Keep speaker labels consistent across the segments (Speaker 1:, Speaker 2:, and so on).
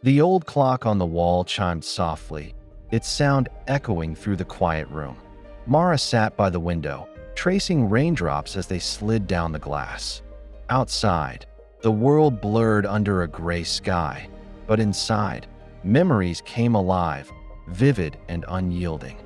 Speaker 1: The old clock on the wall chimed softly, its sound echoing through the quiet room. Mara sat by the window, tracing raindrops as they slid down the glass. Outside, the world blurred under a gray sky, but inside, memories came alive, vivid and unyielding.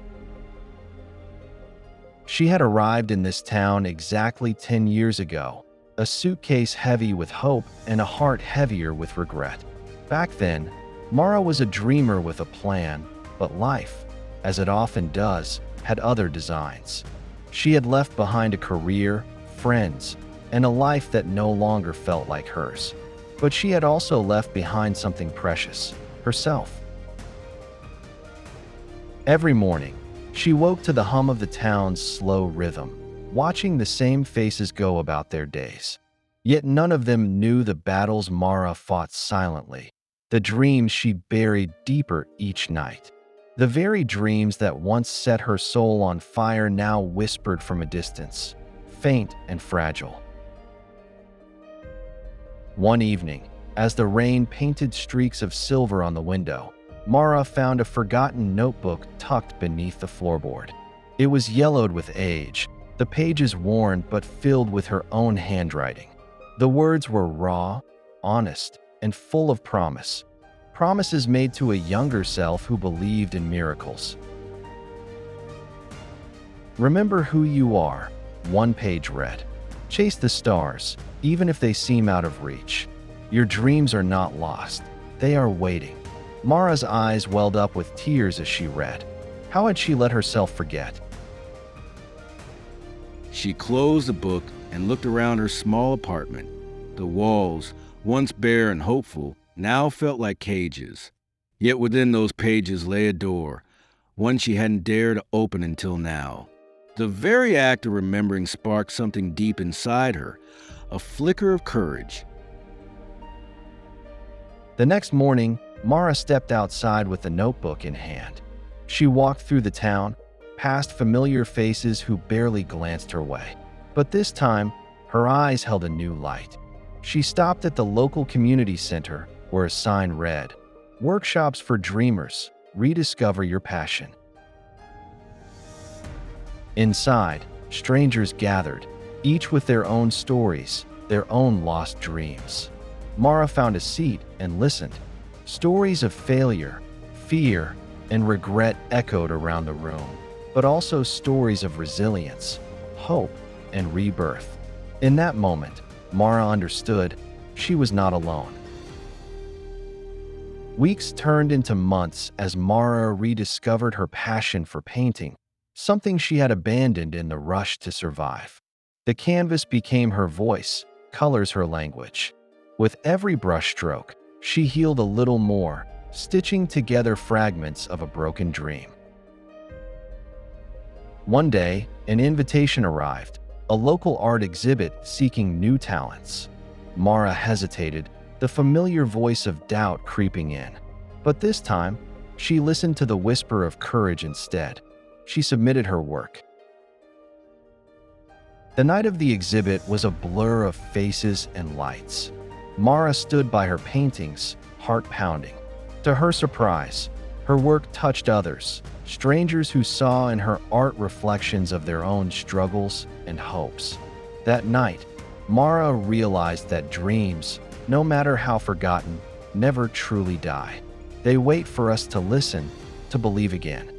Speaker 1: She had arrived in this town exactly 10 years ago, a suitcase heavy with hope and a heart heavier with regret. Back then, Mara was a dreamer with a plan, but life, as it often does, had other designs. She had left behind a career, friends, and a life that no longer felt like hers. But she had also left behind something precious, herself. Every morning, she woke to the hum of the town's slow rhythm, watching the same faces go about their days. Yet none of them knew the battles Mara fought silently, the dreams she buried deeper each night. The very dreams that once set her soul on fire now whispered from a distance, faint and fragile. One evening, as the rain painted streaks of silver on the window, Mara found a forgotten notebook tucked beneath the floorboard. It was yellowed with age, the pages worn but filled with her own handwriting. The words were raw, honest, and full of promise. Promises made to a younger self who believed in miracles. Remember who you are, one page read. Chase the stars, even if they seem out of reach. Your dreams are not lost, they are waiting. Mara's eyes welled up with tears as she read. How had she let herself forget?
Speaker 2: She closed the book and looked around her small apartment. The walls, once bare and hopeful, now felt like cages. Yet within those pages lay a door, one she hadn't dared to open until now. The very act of remembering sparked something deep inside her, a flicker of courage.
Speaker 1: The next morning, Mara stepped outside with the notebook in hand. She walked through the town, past familiar faces who barely glanced her way. But this time, her eyes held a new light. She stopped at the local community center where a sign read, "Workshops for Dreamers, Rediscover Your Passion." Inside, strangers gathered, each with their own stories, their own lost dreams. Mara found a seat and listened. Stories of failure, fear, and regret echoed around the room, but also stories of resilience, hope, and rebirth. In that moment, Mara understood she was not alone. Weeks turned into months as Mara rediscovered her passion for painting, something she had abandoned in the rush to survive. The canvas became her voice, colors her language. With every brushstroke, she healed a little more, stitching together fragments of a broken dream. One day, an invitation arrived, a local art exhibit seeking new talents. Mara hesitated, the familiar voice of doubt creeping in. But this time, she listened to the whisper of courage instead. She submitted her work. The night of the exhibit was a blur of faces and lights. Mara stood by her paintings, heart pounding. To her surprise, her work touched others, strangers who saw in her art reflections of their own struggles and hopes. That night, Mara realized that dreams, no matter how forgotten, never truly die. They wait for us to listen, to believe again.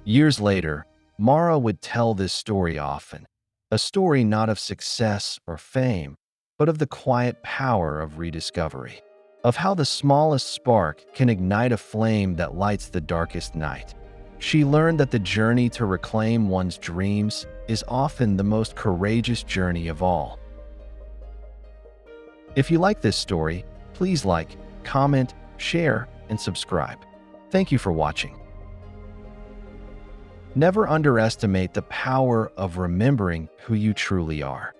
Speaker 1: Years later, Mara would tell this story often, a story not of success or fame, but of the quiet power of rediscovery, of how the smallest spark can ignite a flame that lights the darkest night. She learned that the journey to reclaim one's dreams is often the most courageous journey of all. If you like this story, please like, comment, share, and subscribe. Thank you for watching. Never underestimate the power of remembering who you truly are.